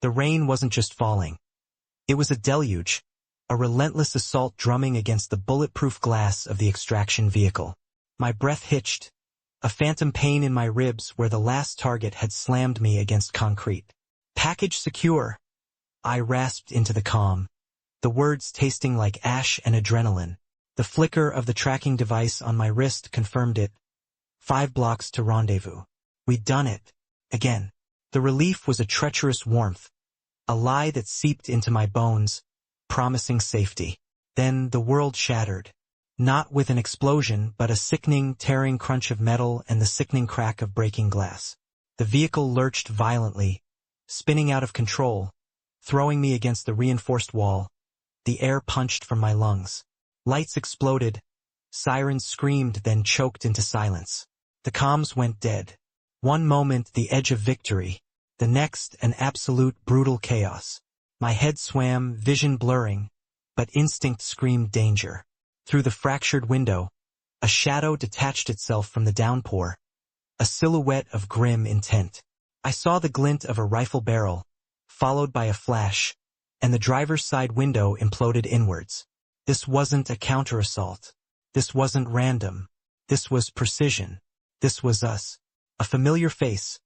The rain wasn't just falling. It was a deluge, a relentless assault drumming against the bulletproof glass of the extraction vehicle. My breath hitched, a phantom pain in my ribs where the last target had slammed me against concrete. "Package secure," I rasped into the calm, the words tasting like ash and adrenaline. The flicker of the tracking device on my wrist confirmed it. 5 blocks to rendezvous. We'd done it. Again. The relief was a treacherous warmth, a lie that seeped into my bones, promising safety. Then the world shattered. Not with an explosion, but a sickening, tearing crunch of metal and the sickening crack of breaking glass. The vehicle lurched violently, spinning out of control, throwing me against the reinforced wall. The air punched from my lungs. Lights exploded. Sirens screamed, then choked into silence. The comms went dead. One moment the edge of victory, the next an absolute brutal chaos. My head swam, vision blurring, but instinct screamed danger. Through the fractured window, a shadow detached itself from the downpour, a silhouette of grim intent. I saw the glint of a rifle barrel, followed by a flash, and the driver's side window imploded inwards. This wasn't a counter-assault. This wasn't random. This was precision. This was us. A familiar face,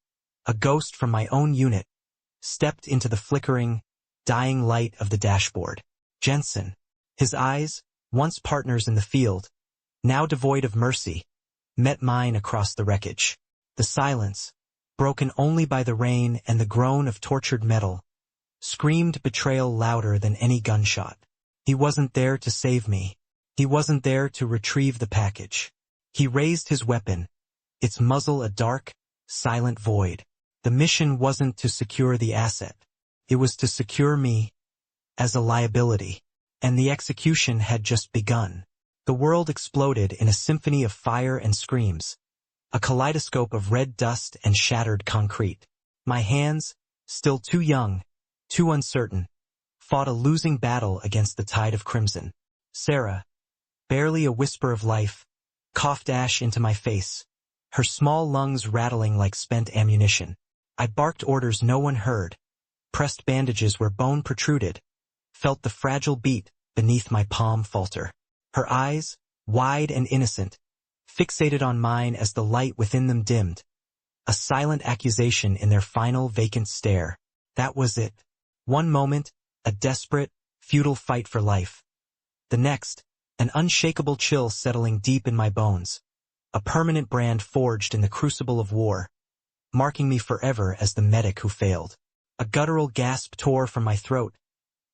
a ghost from my own unit, stepped into the flickering, dying light of the dashboard. Jensen. His eyes, once partners in the field, now devoid of mercy, met mine across the wreckage. The silence, broken only by the rain and the groan of tortured metal, screamed betrayal louder than any gunshot. He wasn't there to save me. He wasn't there to retrieve the package. He raised his weapon, its muzzle a dark, silent void. The mission wasn't to secure the asset. It was to secure me as a liability. And the execution had just begun. The world exploded in a symphony of fire and screams, a kaleidoscope of red dust and shattered concrete. My hands, still too young, too uncertain, fought a losing battle against the tide of crimson. Sarah, barely a whisper of life, coughed ash into my face, her small lungs rattling like spent ammunition. I barked orders no one heard, pressed bandages where bone protruded, felt the fragile beat beneath my palm falter. Her eyes, wide and innocent, fixated on mine as the light within them dimmed, a silent accusation in their final vacant stare. That was it. One moment, a desperate, futile fight for life. The next, an unshakable chill settling deep in my bones, a permanent brand forged in the crucible of war, marking me forever as the medic who failed. A guttural gasp tore from my throat,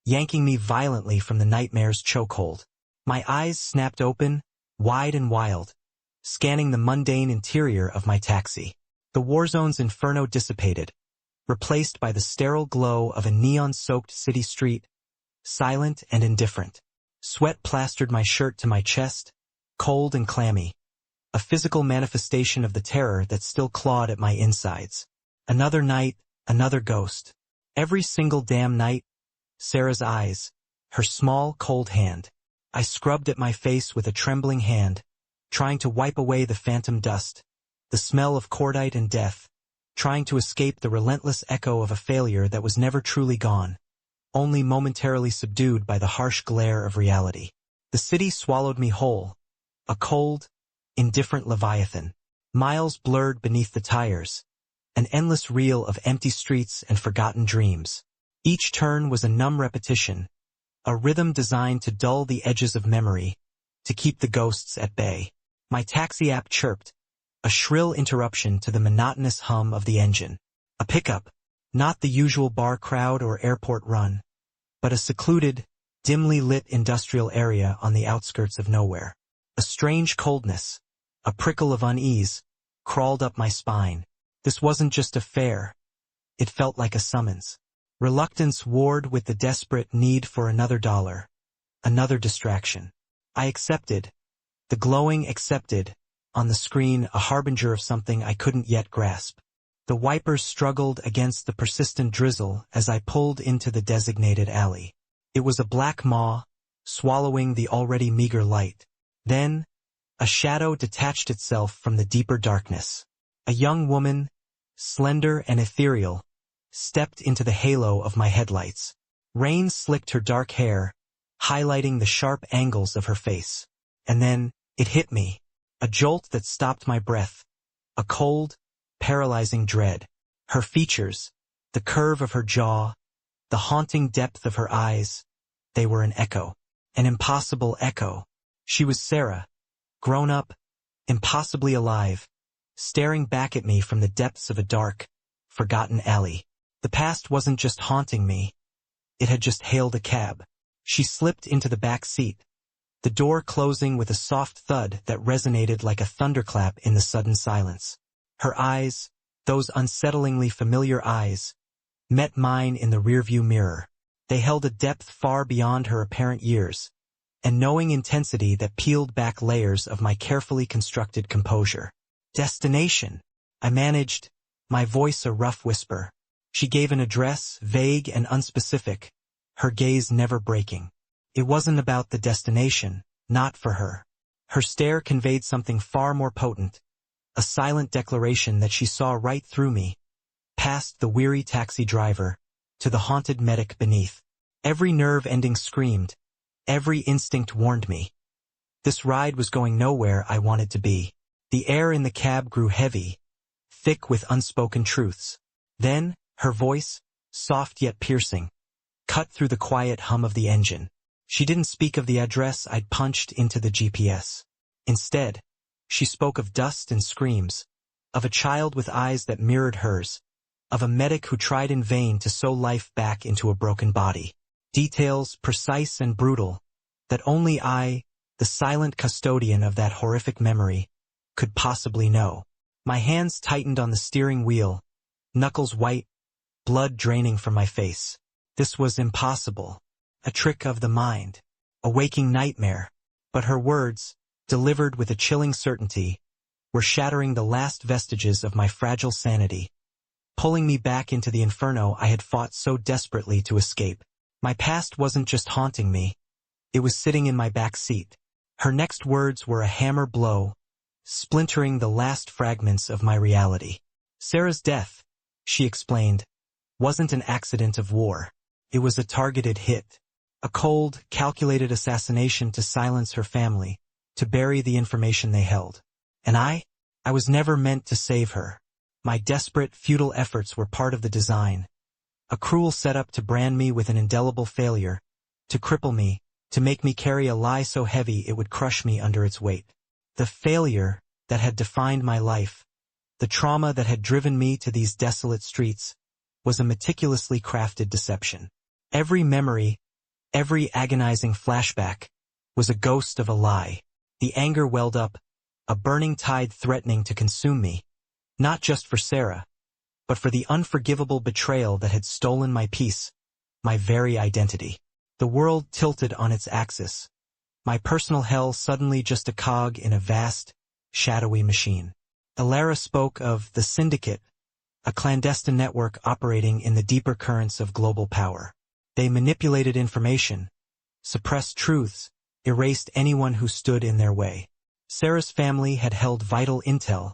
yanking me violently from the nightmare's chokehold. My eyes snapped open, wide and wild, scanning the mundane interior of my taxi. The warzone's inferno dissipated, replaced by the sterile glow of a neon-soaked city street, silent and indifferent. Sweat plastered my shirt to my chest, cold and clammy, a physical manifestation of the terror that still clawed at my insides. Another night, another ghost. Every single damn night, Sarah's eyes, her small, cold hand. I scrubbed at my face with a trembling hand, trying to wipe away the phantom dust, the smell of cordite and death, trying to escape the relentless echo of a failure that was never truly gone, only momentarily subdued by the harsh glare of reality. The city swallowed me whole, a cold, indifferent leviathan. Miles blurred beneath the tires, an endless reel of empty streets and forgotten dreams. Each turn was a numb repetition, a rhythm designed to dull the edges of memory, to keep the ghosts at bay. My taxi app chirped, a shrill interruption to the monotonous hum of the engine. A pickup, not the usual bar crowd or airport run, but a secluded, dimly lit industrial area on the outskirts of nowhere. A strange coldness, a prickle of unease, crawled up my spine. This wasn't just a fare. It felt like a summons. Reluctance warred with the desperate need for another dollar, another distraction. I accepted, the glowing accepted, on the screen a harbinger of something I couldn't yet grasp. The wipers struggled against the persistent drizzle as I pulled into the designated alley. It was a black maw, swallowing the already meager light. Then, a shadow detached itself from the deeper darkness. A young woman, slender and ethereal, stepped into the halo of my headlights. Rain slicked her dark hair, highlighting the sharp angles of her face. And then, it hit me. A jolt that stopped my breath. A cold, paralyzing dread. Her features, the curve of her jaw, the haunting depth of her eyes, they were an echo. An impossible echo. She was Sarah, grown up, impossibly alive, staring back at me from the depths of a dark, forgotten alley. The past wasn't just haunting me. It had just hailed a cab. She slipped into the back seat, the door closing with a soft thud that resonated like a thunderclap in the sudden silence. Her eyes, those unsettlingly familiar eyes, met mine in the rearview mirror. They held a depth far beyond her apparent years, and knowing intensity that peeled back layers of my carefully constructed composure. Destination, I managed, my voice a rough whisper. She gave an address, vague and unspecific, her gaze never breaking. It wasn't about the destination, not for her. Her stare conveyed something far more potent, a silent declaration that she saw right through me, past the weary taxi driver, to the haunted medic beneath. Every nerve ending screamed, every instinct warned me. This ride was going nowhere I wanted to be. The air in the cab grew heavy, thick with unspoken truths. Then, her voice, soft yet piercing, cut through the quiet hum of the engine. She didn't speak of the address I'd punched into the GPS. Instead, she spoke of dust and screams, of a child with eyes that mirrored hers, of a medic who tried in vain to sew life back into a broken body. Details precise and brutal, that only I, the silent custodian of that horrific memory, could possibly know. My hands tightened on the steering wheel, knuckles white, blood draining from my face. This was impossible. A trick of the mind. A waking nightmare. But her words, delivered with a chilling certainty, were shattering the last vestiges of my fragile sanity, pulling me back into the inferno I had fought so desperately to escape. My past wasn't just haunting me. It was sitting in my back seat. Her next words were a hammer blow, splintering the last fragments of my reality. Sarah's death, she explained, wasn't an accident of war. It was a targeted hit. A cold, calculated assassination to silence her family, to bury the information they held. And I was never meant to save her. My desperate, futile efforts were part of the design. A cruel setup to brand me with an indelible failure, to cripple me, to make me carry a lie so heavy it would crush me under its weight. The failure that had defined my life, the trauma that had driven me to these desolate streets, was a meticulously crafted deception. Every memory, every agonizing flashback, was a ghost of a lie. The anger welled up, a burning tide threatening to consume me, not just for Sarah, but for the unforgivable betrayal that had stolen my peace, my very identity. The world tilted on its axis. My personal hell suddenly just a cog in a vast, shadowy machine. Alara spoke of the Syndicate, a clandestine network operating in the deeper currents of global power. They manipulated information, suppressed truths, erased anyone who stood in their way. Sarah's family had held vital intel,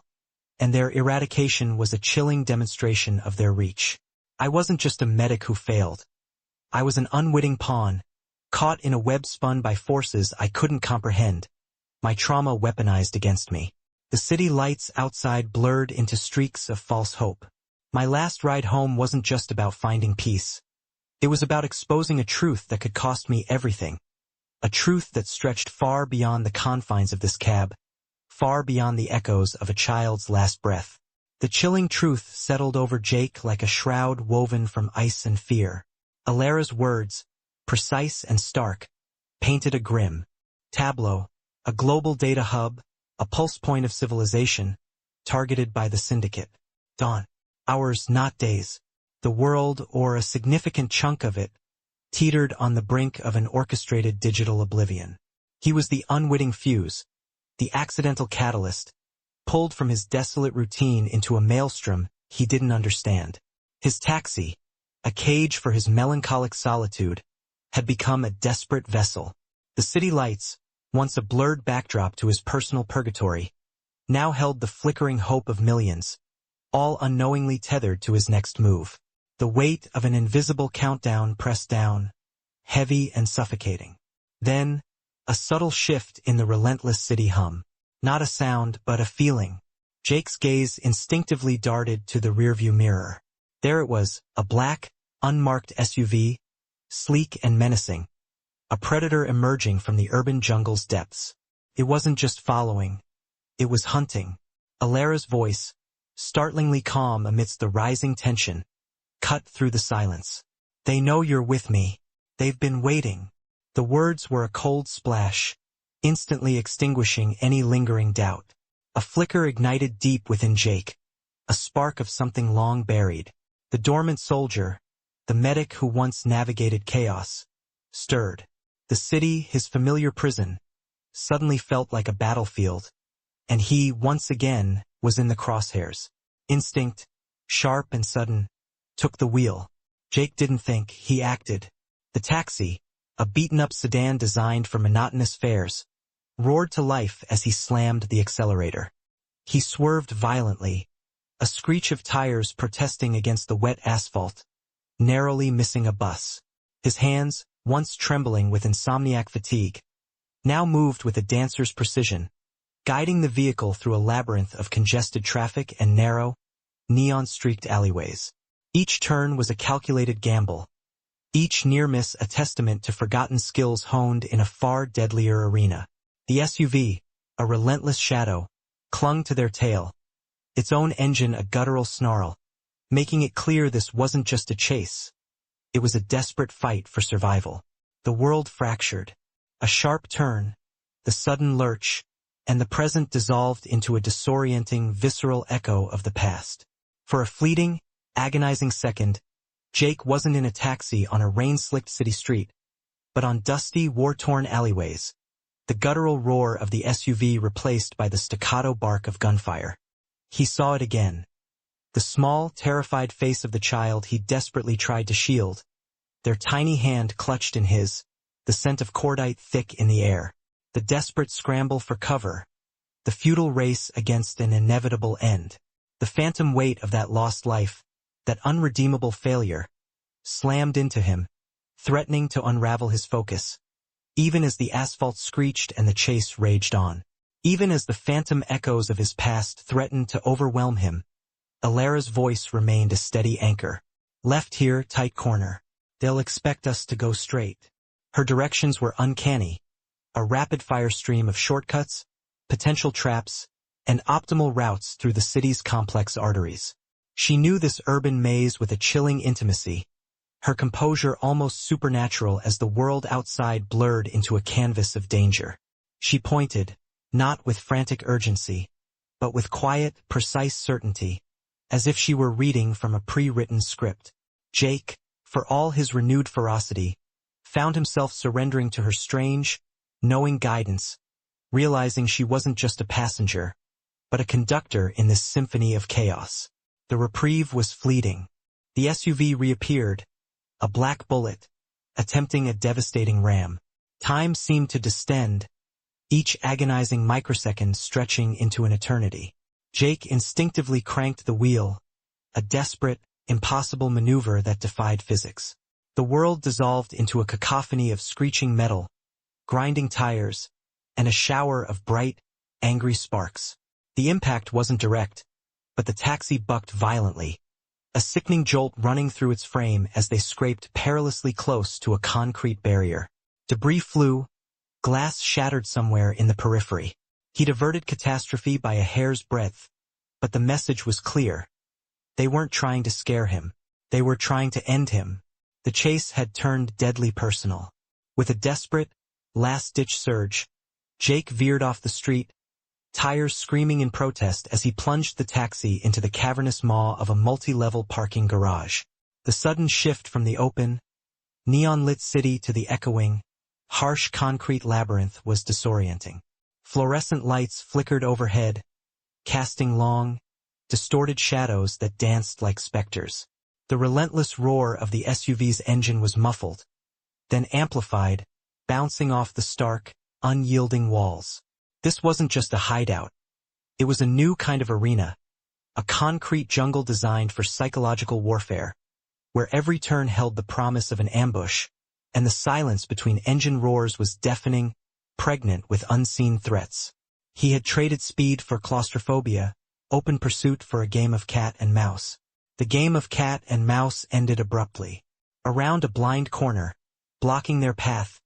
and their eradication was a chilling demonstration of their reach. I wasn't just a medic who failed. I was an unwitting pawn, caught in a web spun by forces I couldn't comprehend, my trauma weaponized against me. The city lights outside blurred into streaks of false hope. My last ride home wasn't just about finding peace. It was about exposing a truth that could cost me everything. A truth that stretched far beyond the confines of this cab, far beyond the echoes of a child's last breath. The chilling truth settled over Jake like a shroud woven from ice and fear. Alara's words, precise and stark, painted a grim tableau, a global data hub, a pulse point of civilization, targeted by the Syndicate. Dawn. Hours, not days. The world, or a significant chunk of it, teetered on the brink of an orchestrated digital oblivion. He was the unwitting fuse, the accidental catalyst, pulled from his desolate routine into a maelstrom he didn't understand. His taxi, a cage for his melancholic solitude, had become a desperate vessel. The city lights, once a blurred backdrop to his personal purgatory, now held the flickering hope of millions, all unknowingly tethered to his next move. The weight of an invisible countdown pressed down, heavy and suffocating. Then, a subtle shift in the relentless city hum. Not a sound, but a feeling. Jake's gaze instinctively darted to the rearview mirror. There it was, a black, unmarked SUV, sleek and menacing. A predator emerging from the urban jungle's depths. It wasn't just following. It was hunting. Alara's voice, startlingly calm amidst the rising tension, cut through the silence. They know you're with me. They've been waiting. The words were a cold splash, instantly extinguishing any lingering doubt. A flicker ignited deep within Jake, a spark of something long buried. The dormant soldier, the medic who once navigated chaos, stirred. The city, his familiar prison, suddenly felt like a battlefield, and he, once again, was in the crosshairs. Instinct, sharp and sudden, took the wheel. Jake didn't think, he acted. The taxi, a beaten-up sedan designed for monotonous fares, roared to life as he slammed the accelerator. He swerved violently, a screech of tires protesting against the wet asphalt, narrowly missing a bus. His hands, once trembling with insomniac fatigue, now moved with a dancer's precision, guiding the vehicle through a labyrinth of congested traffic and narrow, neon-streaked alleyways. Each turn was a calculated gamble, each near miss a testament to forgotten skills honed in a far deadlier arena. The SUV, a relentless shadow, clung to their tail, its own engine a guttural snarl, making it clear this wasn't just a chase. It was a desperate fight for survival. The world fractured. A sharp turn, the sudden lurch, and the present dissolved into a disorienting, visceral echo of the past. For a fleeting, agonizing second, Jake wasn't in a taxi on a rain-slicked city street, but on dusty, war-torn alleyways, the guttural roar of the SUV replaced by the staccato bark of gunfire. He saw it again. The small, terrified face of the child he desperately tried to shield, their tiny hand clutched in his, the scent of cordite thick in the air. The desperate scramble for cover, the futile race against an inevitable end. The phantom weight of that lost life, that unredeemable failure, slammed into him, threatening to unravel his focus. Even as the asphalt screeched and the chase raged on. Even as the phantom echoes of his past threatened to overwhelm him, Alara's voice remained a steady anchor. Left here, tight corner. They'll expect us to go straight. Her directions were uncanny. A rapid-fire stream of shortcuts, potential traps, and optimal routes through the city's complex arteries. She knew this urban maze with a chilling intimacy, her composure almost supernatural as the world outside blurred into a canvas of danger. She pointed, not with frantic urgency, but with quiet, precise certainty, as if she were reading from a pre-written script. Jake, for all his renewed ferocity, found himself surrendering to her strange, knowing guidance, realizing she wasn't just a passenger, but a conductor in this symphony of chaos. The reprieve was fleeting. The SUV reappeared, a black bullet, attempting a devastating ram. Time seemed to distend, each agonizing microsecond stretching into an eternity. Jake instinctively cranked the wheel, a desperate, impossible maneuver that defied physics. The world dissolved into a cacophony of screeching metal, grinding tires, and a shower of bright, angry sparks. The impact wasn't direct, but the taxi bucked violently, a sickening jolt running through its frame as they scraped perilously close to a concrete barrier. Debris flew, glass shattered somewhere in the periphery. He'd averted catastrophe by a hair's breadth, but the message was clear. They weren't trying to scare him. They were trying to end him. The chase had turned deadly personal. With a desperate, last-ditch surge, Jake veered off the street, tires screaming in protest as he plunged the taxi into the cavernous maw of a multi-level parking garage. The sudden shift from the open, neon-lit city to the echoing, harsh concrete labyrinth was disorienting. Fluorescent lights flickered overhead, casting long, distorted shadows that danced like specters. The relentless roar of the SUV's engine was muffled, then amplified, bouncing off the stark, unyielding walls. This wasn't just a hideout. It was a new kind of arena, a concrete jungle designed for psychological warfare, where every turn held the promise of an ambush, and the silence between engine roars was deafening, pregnant with unseen threats. He had traded speed for claustrophobia, open pursuit for a game of cat and mouse. The game of cat and mouse ended abruptly. Around a blind corner, blocking their path,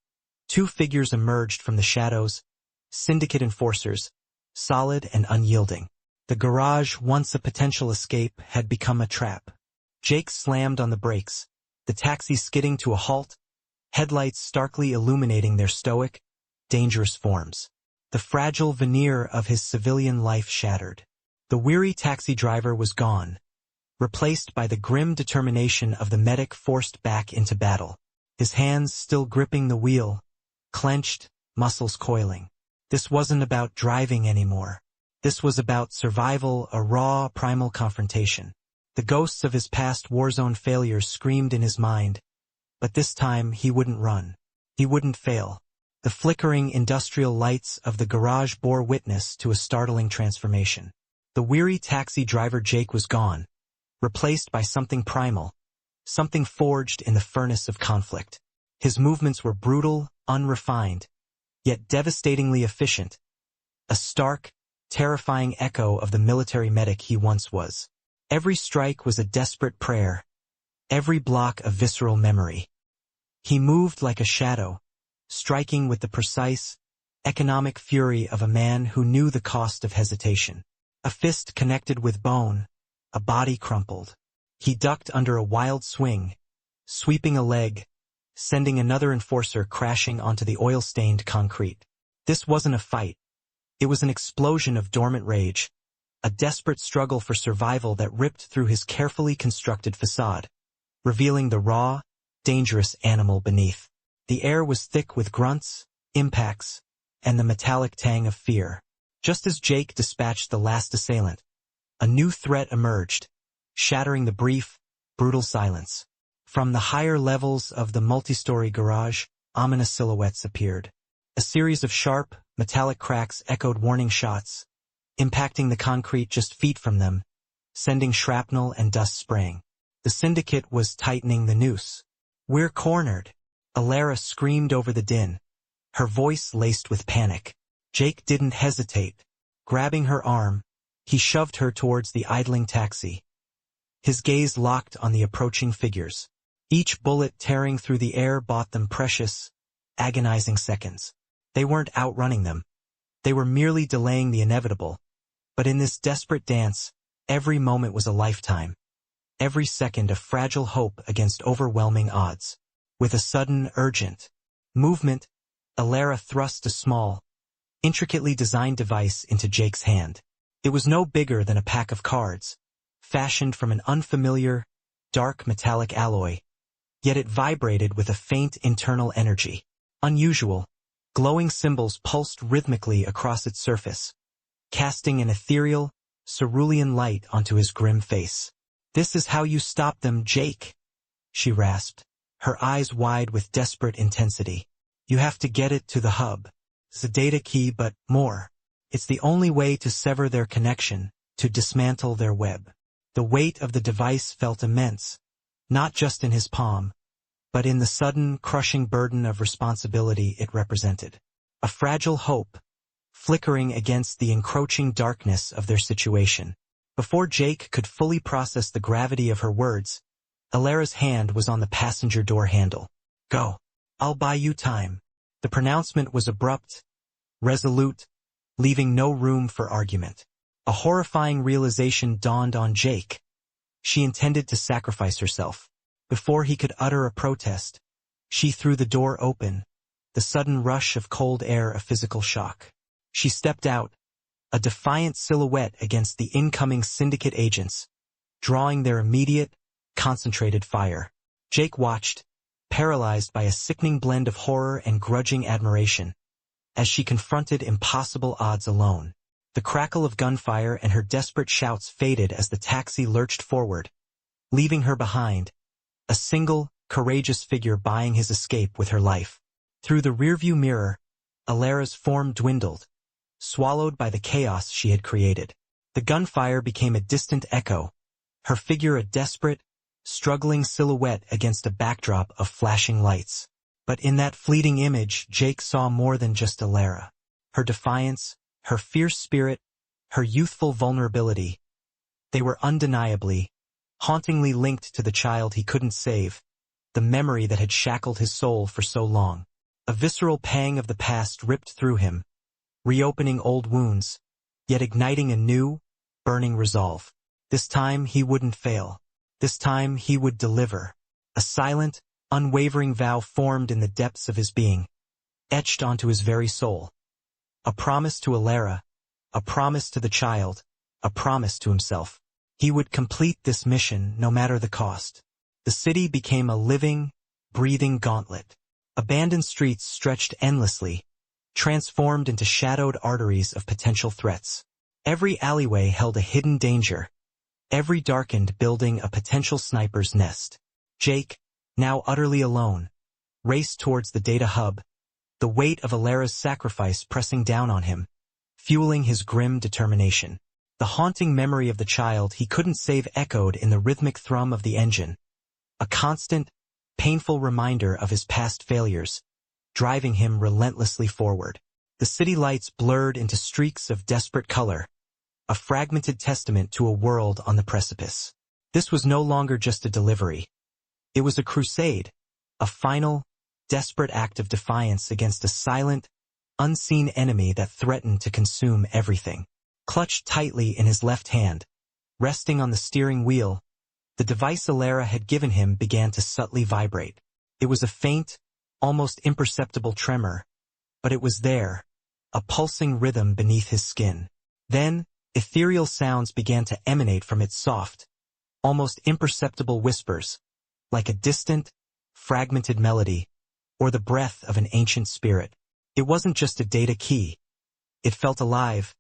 two figures emerged from the shadows, syndicate enforcers, solid and unyielding. The garage, once a potential escape, had become a trap. Jake slammed on the brakes, the taxi skidding to a halt, headlights starkly illuminating their stoic, dangerous forms. The fragile veneer of his civilian life shattered. The weary taxi driver was gone, replaced by the grim determination of the medic forced back into battle. His hands still gripping the wheel, clenched, muscles coiling. This wasn't about driving anymore. This was about survival, a raw, primal confrontation. The ghosts of his past war-zone failures screamed in his mind, but this time he wouldn't run. He wouldn't fail. The flickering industrial lights of the garage bore witness to a startling transformation. The weary taxi driver Jake was gone, replaced by something primal, something forged in the furnace of conflict. His movements were brutal, unrefined, yet devastatingly efficient, a stark, terrifying echo of the military medic he once was. Every strike was a desperate prayer, every block a visceral memory. He moved like a shadow, striking with the precise, economic fury of a man who knew the cost of hesitation. A fist connected with bone, a body crumpled. He ducked under a wild swing, sweeping a leg, sending another enforcer crashing onto the oil-stained concrete. This wasn't a fight. It was an explosion of dormant rage, a desperate struggle for survival that ripped through his carefully constructed facade, revealing the raw, dangerous animal beneath. The air was thick with grunts, impacts, and the metallic tang of fear. Just as Jake dispatched the last assailant, a new threat emerged, shattering the brief, brutal silence. From the higher levels of the multi-story garage, ominous silhouettes appeared. A series of sharp, metallic cracks echoed warning shots, impacting the concrete just feet from them, sending shrapnel and dust spraying. The syndicate was tightening the noose. "We're cornered," Alara screamed over the din, her voice laced with panic. Jake didn't hesitate. Grabbing her arm, he shoved her towards the idling taxi. His gaze locked on the approaching figures. Each bullet tearing through the air bought them precious, agonizing seconds. They weren't outrunning them. They were merely delaying the inevitable. But in this desperate dance, every moment was a lifetime. Every second a fragile hope against overwhelming odds. With a sudden, urgent movement, Alara thrust a small, intricately designed device into Jake's hand. It was no bigger than a pack of cards, fashioned from an unfamiliar, dark metallic alloy, yet it vibrated with a faint internal energy. Unusual, glowing symbols pulsed rhythmically across its surface, casting an ethereal, cerulean light onto his grim face. "This is how you stop them, Jake," she rasped, her eyes wide with desperate intensity. "You have to get it to the hub. It's a data key, but more. It's the only way to sever their connection, to dismantle their web." The weight of the device felt immense, not just in his palm, but in the sudden, crushing burden of responsibility it represented. A fragile hope, flickering against the encroaching darkness of their situation. Before Jake could fully process the gravity of her words, Alara's hand was on the passenger door handle. "Go. I'll buy you time." The pronouncement was abrupt, resolute, leaving no room for argument. A horrifying realization dawned on Jake. She intended to sacrifice herself. Before he could utter a protest, she threw the door open, the sudden rush of cold air a physical shock. She stepped out, a defiant silhouette against the incoming syndicate agents, drawing their immediate, concentrated fire. Jake watched, paralyzed by a sickening blend of horror and grudging admiration, as she confronted impossible odds alone. The crackle of gunfire and her desperate shouts faded as the taxi lurched forward, leaving her behind, a single, courageous figure buying his escape with her life. Through the rearview mirror, Alara's form dwindled, swallowed by the chaos she had created. The gunfire became a distant echo, her figure a desperate, struggling silhouette against a backdrop of flashing lights. But in that fleeting image, Jake saw more than just Alara. Her defiance, her fierce spirit, her youthful vulnerability. They were undeniably, hauntingly linked to the child he couldn't save, the memory that had shackled his soul for so long. A visceral pang of the past ripped through him, reopening old wounds, yet igniting a new, burning resolve. This time he wouldn't fail. This time he would deliver. A silent, unwavering vow formed in the depths of his being, etched onto his very soul. A promise to Alara, a promise to the child, a promise to himself. He would complete this mission no matter the cost. The city became a living, breathing gauntlet. Abandoned streets stretched endlessly, transformed into shadowed arteries of potential threats. Every alleyway held a hidden danger, every darkened building a potential sniper's nest. Jake, now utterly alone, raced towards the data hub, the weight of Alara's sacrifice pressing down on him, fueling his grim determination. The haunting memory of the child he couldn't save echoed in the rhythmic thrum of the engine, a constant, painful reminder of his past failures, driving him relentlessly forward. The city lights blurred into streaks of desperate color, a fragmented testament to a world on the precipice. This was no longer just a delivery. It was a crusade, a final, desperate act of defiance against a silent, unseen enemy that threatened to consume everything. Clutched tightly in his left hand, resting on the steering wheel, the device Alara had given him began to subtly vibrate. It was a faint, almost imperceptible tremor, but it was there, a pulsing rhythm beneath his skin. Then, ethereal sounds began to emanate from its soft, almost imperceptible whispers, like a distant, fragmented melody, or the breath of an ancient spirit. It wasn't just a data key. It felt alive,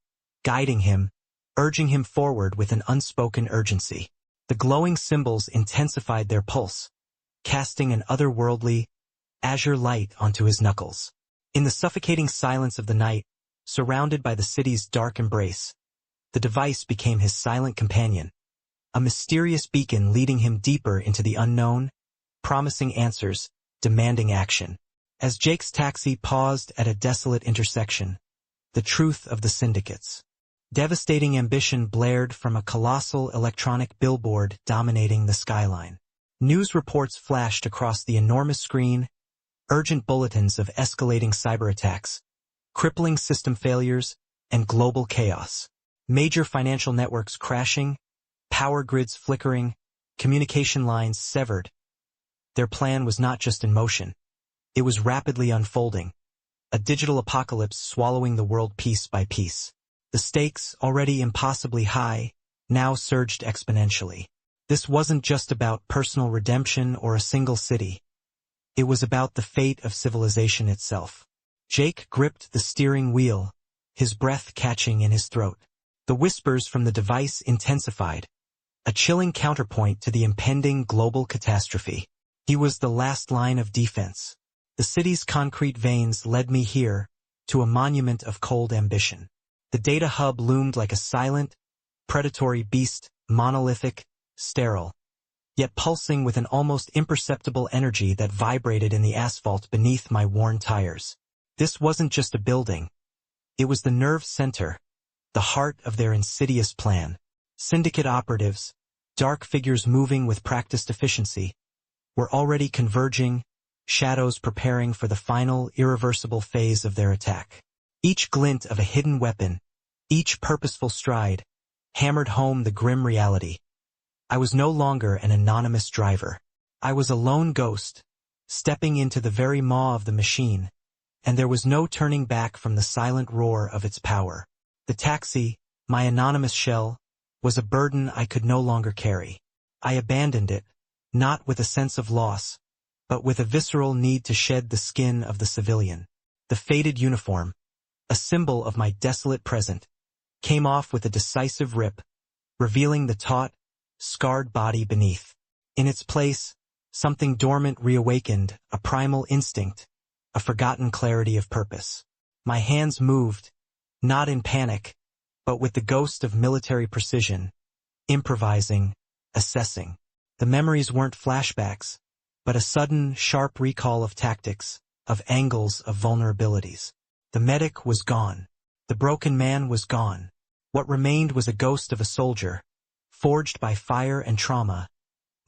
guiding him, urging him forward with an unspoken urgency. The glowing symbols intensified their pulse, casting an otherworldly, azure light onto his knuckles. In the suffocating silence of the night, surrounded by the city's dark embrace, the device became his silent companion, a mysterious beacon leading him deeper into the unknown, promising answers, demanding action. As Jake's taxi paused at a desolate intersection, the truth of the syndicate's devastating ambition blared from a colossal electronic billboard dominating the skyline. News reports flashed across the enormous screen, urgent bulletins of escalating cyber attacks, crippling system failures, and global chaos. Major financial networks crashing, power grids flickering, communication lines severed. Their plan was not just in motion. It was rapidly unfolding, a digital apocalypse swallowing the world piece by piece. The stakes, already impossibly high, now surged exponentially. This wasn't just about personal redemption or a single city. It was about the fate of civilization itself. Jake gripped the steering wheel, his breath catching in his throat. The whispers from the device intensified, a chilling counterpoint to the impending global catastrophe. He was the last line of defense. The city's concrete veins led me here, to a monument of cold ambition. The data hub loomed like a silent, predatory beast, monolithic, sterile, yet pulsing with an almost imperceptible energy that vibrated in the asphalt beneath my worn tires. This wasn't just a building. It was the nerve center, the heart of their insidious plan. Syndicate operatives, dark figures moving with practiced efficiency, were already converging, shadows preparing for the final, irreversible phase of their attack. Each glint of a hidden weapon, each purposeful stride, hammered home the grim reality. I was no longer an anonymous driver. I was a lone ghost, stepping into the very maw of the machine, and there was no turning back from the silent roar of its power. The taxi, my anonymous shell, was a burden I could no longer carry. I abandoned it, not with a sense of loss, but with a visceral need to shed the skin of the civilian. The faded uniform, a symbol of my desolate present, came off with a decisive rip, revealing the taut, scarred body beneath. In its place, something dormant reawakened, a primal instinct, a forgotten clarity of purpose. My hands moved, not in panic, but with the ghost of military precision, improvising, assessing. The memories weren't flashbacks, but a sudden, sharp recall of tactics, of angles, of vulnerabilities. The medic was gone. The broken man was gone. What remained was a ghost of a soldier, forged by fire and trauma,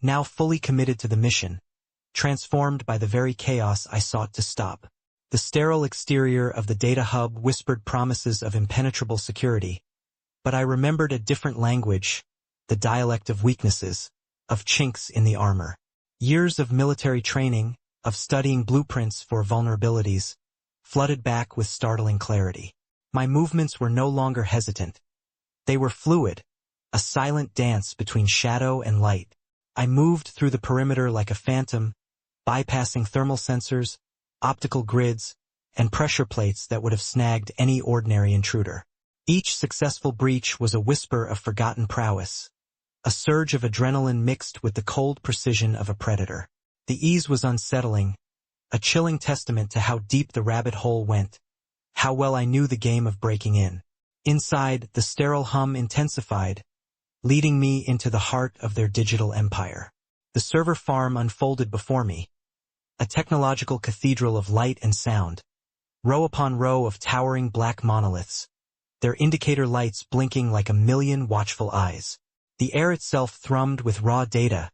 now fully committed to the mission, transformed by the very chaos I sought to stop. The sterile exterior of the data hub whispered promises of impenetrable security, but I remembered a different language, the dialect of weaknesses, of chinks in the armor. Years of military training, of studying blueprints for vulnerabilities, flooded back with startling clarity. My movements were no longer hesitant. They were fluid, a silent dance between shadow and light. I moved through the perimeter like a phantom, bypassing thermal sensors, optical grids, and pressure plates that would have snagged any ordinary intruder. Each successful breach was a whisper of forgotten prowess, a surge of adrenaline mixed with the cold precision of a predator. The ease was unsettling, a chilling testament to how deep the rabbit hole went, how well I knew the game of breaking in. Inside, the sterile hum intensified, leading me into the heart of their digital empire. The server farm unfolded before me, a technological cathedral of light and sound, row upon row of towering black monoliths, their indicator lights blinking like a million watchful eyes. The air itself thrummed with raw data,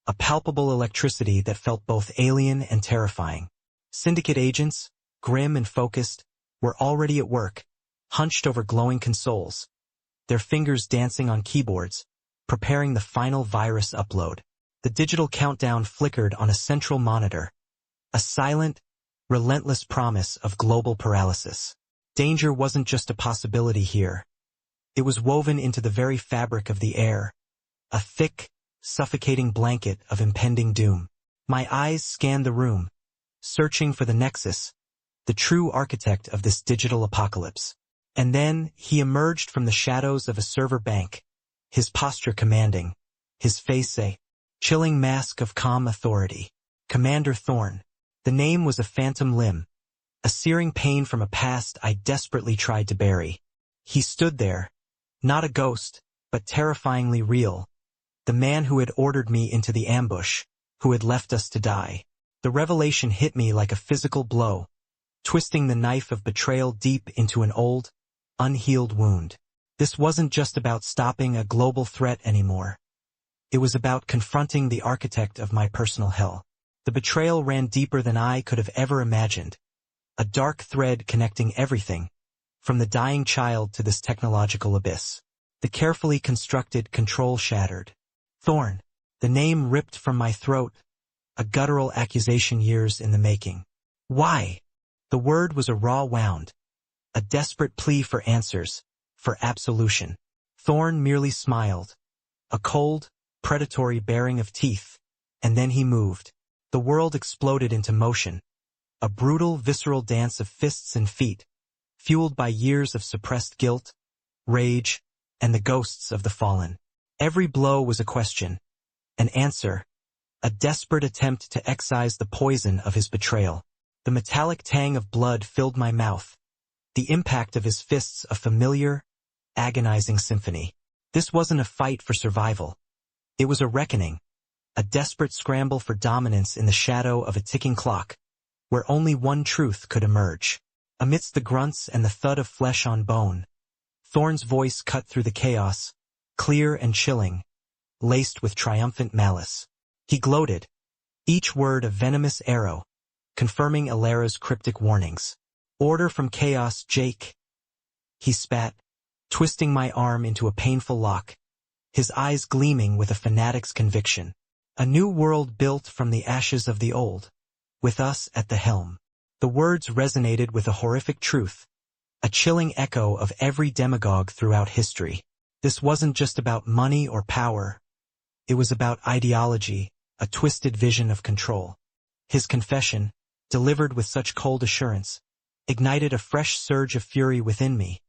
a palpable electricity that felt both alien and terrifying. Syndicate agents, grim and focused, were already at work, hunched over glowing consoles, their fingers dancing on keyboards, preparing the final virus upload. The digital countdown flickered on a central monitor, a silent, relentless promise of global paralysis. Danger wasn't just a possibility here. It was woven into the very fabric of the air, a thick, suffocating blanket of impending doom. My eyes scanned the room, searching for the nexus, the true architect of this digital apocalypse. And then he emerged from the shadows of a server bank, his posture commanding, his face a chilling mask of calm authority. Commander Thorn. The name was a phantom limb, a searing pain from a past I desperately tried to bury. He stood there, not a ghost, but terrifyingly real, the man who had ordered me into the ambush, who had left us to die. The revelation hit me like a physical blow, twisting the knife of betrayal deep into an old, unhealed wound. This wasn't just about stopping a global threat anymore. It was about confronting the architect of my personal hell. The betrayal ran deeper than I could have ever imagined, a dark thread connecting everything, from the dying child to this technological abyss. The carefully constructed control shattered. Thorn. The name ripped from my throat, a guttural accusation years in the making. Why? The word was a raw wound, a desperate plea for answers, for absolution. Thorn merely smiled, a cold, predatory baring of teeth, and then he moved. The world exploded into motion, a brutal, visceral dance of fists and feet, fueled by years of suppressed guilt, rage, and the ghosts of the fallen. Every blow was a question, an answer, a desperate attempt to excise the poison of his betrayal. The metallic tang of blood filled my mouth, the impact of his fists a familiar, agonizing symphony. This wasn't a fight for survival. It was a reckoning, a desperate scramble for dominance in the shadow of a ticking clock, where only one truth could emerge. Amidst the grunts and the thud of flesh on bone, Thorn's voice cut through the chaos, clear and chilling, laced with triumphant malice. He gloated, each word a venomous arrow, confirming Alera's cryptic warnings. Order from chaos, Jake. He spat, twisting my arm into a painful lock, his eyes gleaming with a fanatic's conviction. A new world built from the ashes of the old, with us at the helm. The words resonated with a horrific truth, a chilling echo of every demagogue throughout history. This wasn't just about money or power. It was about ideology, a twisted vision of control. His confession, delivered with such cold assurance, ignited a fresh surge of fury within me,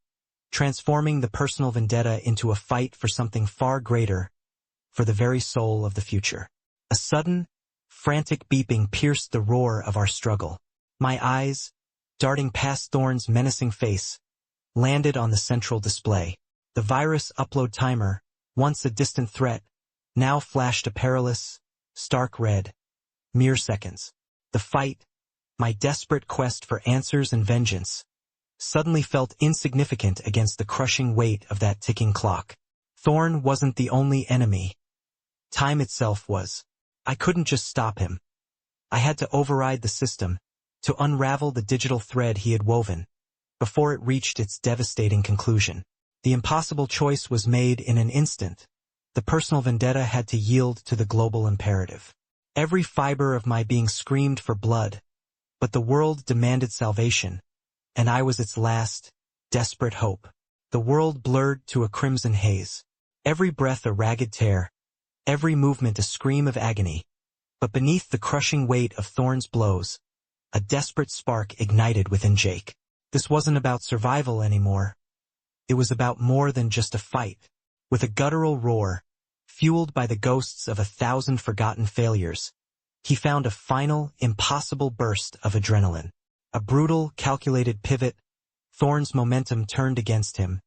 transforming the personal vendetta into a fight for something far greater, for the very soul of the future. A sudden, frantic beeping pierced the roar of our struggle. My eyes, darting past Thorn's menacing face, landed on the central display. The virus upload timer, once a distant threat, now flashed a perilous, stark red. Mere seconds. The fight, my desperate quest for answers and vengeance, suddenly felt insignificant against the crushing weight of that ticking clock. Thorn wasn't the only enemy. Time itself was. I couldn't just stop him. I had to override the system, to unravel the digital thread he had woven, before it reached its devastating conclusion. The impossible choice was made in an instant. The personal vendetta had to yield to the global imperative. Every fiber of my being screamed for blood, but the world demanded salvation, and I was its last, desperate hope. The world blurred to a crimson haze. Every breath a ragged tear, every movement a scream of agony. But beneath the crushing weight of Thorn's blows, a desperate spark ignited within Jake. This wasn't about survival anymore. It was about more than just a fight. With a guttural roar, fueled by the ghosts of 1,000 forgotten failures, he found a final, impossible burst of adrenaline. A brutal, calculated pivot, Thorn's momentum turned against him,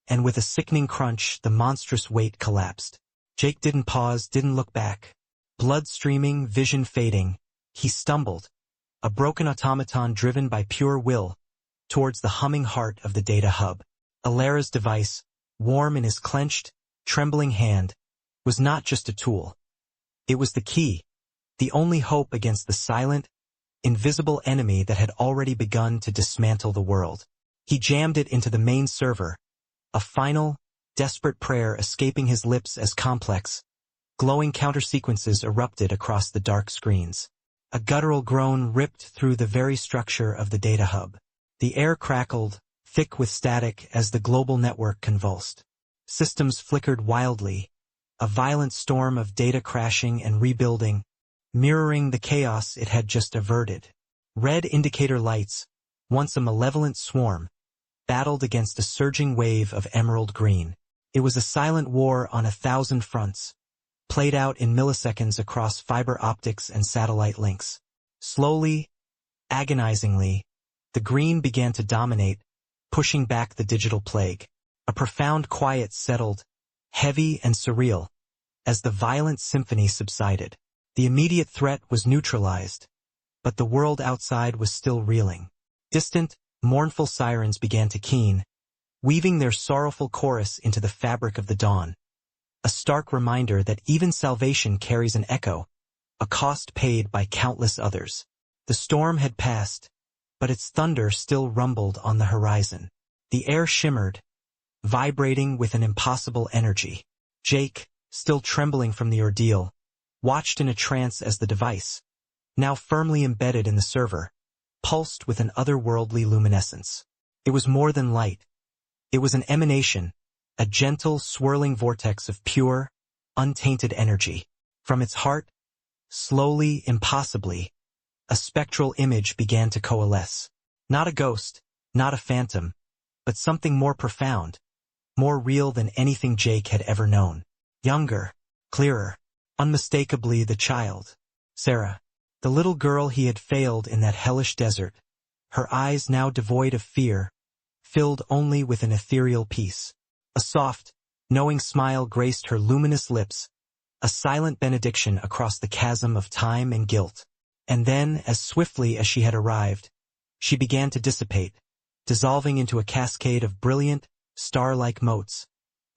and with a sickening crunch, the monstrous weight collapsed. Jake didn't pause, didn't look back. Blood streaming, vision fading, he stumbled, a broken automaton driven by pure will, towards the humming heart of the data hub. Alara's device, warm in his clenched, trembling hand, was not just a tool. It was the key, the only hope against the silent, invisible enemy that had already begun to dismantle the world. He jammed it into the main server, a final, desperate prayer escaping his lips as complex, glowing counter-sequences erupted across the dark screens. A guttural groan ripped through the very structure of the data hub. The air crackled, thick with static as the global network convulsed. Systems flickered wildly, a violent storm of data crashing and rebuilding, mirroring the chaos it had just averted. Red indicator lights, once a malevolent swarm, battled against a surging wave of emerald green. It was a silent war on 1,000 fronts, played out in milliseconds across fiber optics and satellite links. Slowly, agonizingly, the green began to dominate, pushing back the digital plague. A profound quiet settled, heavy and surreal, as the violent symphony subsided. The immediate threat was neutralized, but the world outside was still reeling. Distant, mournful sirens began to keen, weaving their sorrowful chorus into the fabric of the dawn. A stark reminder that even salvation carries an echo, a cost paid by countless others. The storm had passed, but its thunder still rumbled on the horizon. The air shimmered, vibrating with an impossible energy. Jake, still trembling from the ordeal, watched in a trance as the device, now firmly embedded in the server, pulsed with an otherworldly luminescence. It was more than light. It was an emanation, a gentle, swirling vortex of pure, untainted energy. From its heart, slowly, impossibly, a spectral image began to coalesce. Not a ghost, not a phantom, but something more profound, more real than anything Jake had ever known. Younger, clearer, unmistakably the child. Sarah, the little girl he had failed in that hellish desert, her eyes now devoid of fear, filled only with an ethereal peace. A soft, knowing smile graced her luminous lips, a silent benediction across the chasm of time and guilt. And then, as swiftly as she had arrived, she began to dissipate, dissolving into a cascade of brilliant, star-like motes,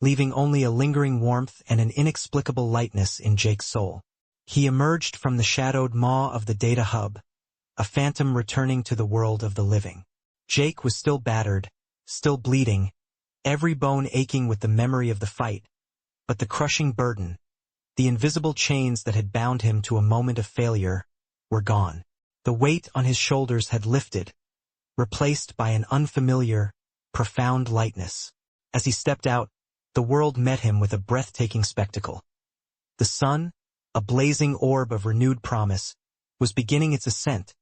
leaving only a lingering warmth and an inexplicable lightness in Jake's soul. He emerged from the shadowed maw of the data hub, a phantom returning to the world of the living. Jake was still battered, still bleeding, every bone aching with the memory of the fight, but the crushing burden, the invisible chains that had bound him to a moment of failure, were gone. The weight on his shoulders had lifted, replaced by an unfamiliar, profound lightness. As he stepped out, the world met him with a breathtaking spectacle. The sun, a blazing orb of renewed promise, was beginning its ascent,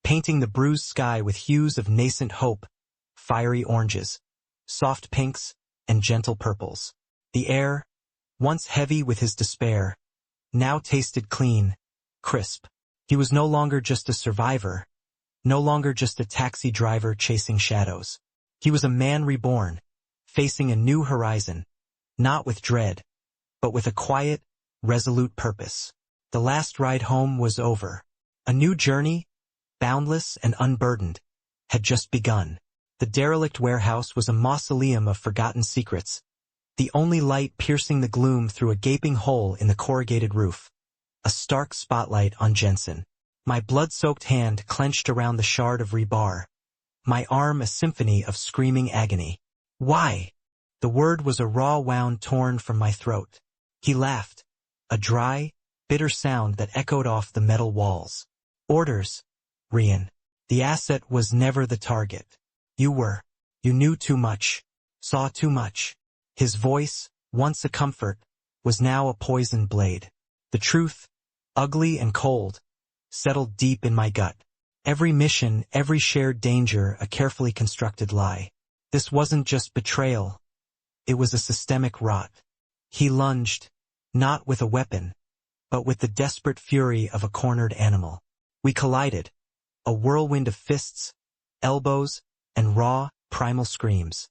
painting the bruised sky with hues of nascent hope, fiery oranges, soft pinks, and gentle purples. The air, once heavy with his despair, now tasted clean, crisp. He was no longer just a survivor, no longer just a taxi driver chasing shadows. He was a man reborn, facing a new horizon, not with dread, but with a quiet, resolute purpose. The last ride home was over. A new journey, boundless and unburdened, had just begun. The derelict warehouse was a mausoleum of forgotten secrets, the only light piercing the gloom through a gaping hole in the corrugated roof. A stark spotlight on Jensen. My blood-soaked hand clenched around the shard of rebar, my arm a symphony of screaming agony. Why? The word was a raw wound torn from my throat. He laughed, a dry, bitter sound that echoed off the metal walls. Orders, Rian. The asset was never the target. You were. You knew too much, saw too much. His voice, once a comfort, was now a poisoned blade. The truth, ugly and cold, settled deep in my gut. Every mission, every shared danger, a carefully constructed lie. This wasn't just betrayal. It was a systemic rot. He lunged, not with a weapon, but with the desperate fury of a cornered animal. We collided, a whirlwind of fists, elbows, and raw, primal screams.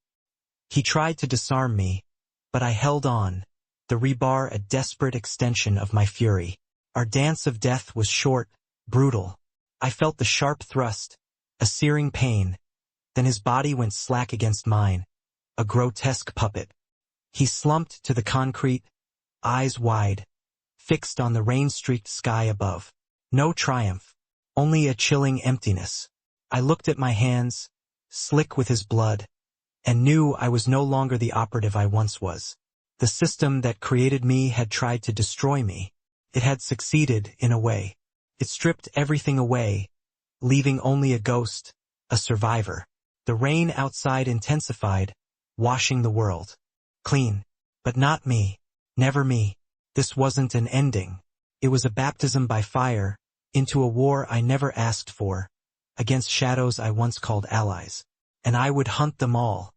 He tried to disarm me, but I held on, the rebar a desperate extension of my fury. Our dance of death was short, brutal. I felt the sharp thrust, a searing pain, then his body went slack against mine, a grotesque puppet. He slumped to the concrete, eyes wide, fixed on the rain-streaked sky above. No triumph, only a chilling emptiness. I looked at my hands, slick with his blood, and knew I was no longer the operative I once was. The system that created me had tried to destroy me. It had succeeded, in a way. It stripped everything away, leaving only a ghost, a survivor. The rain outside intensified, washing the world clean. But not me. Never me. This wasn't an ending. It was a baptism by fire, into a war I never asked for, against shadows I once called allies. And I would hunt them all,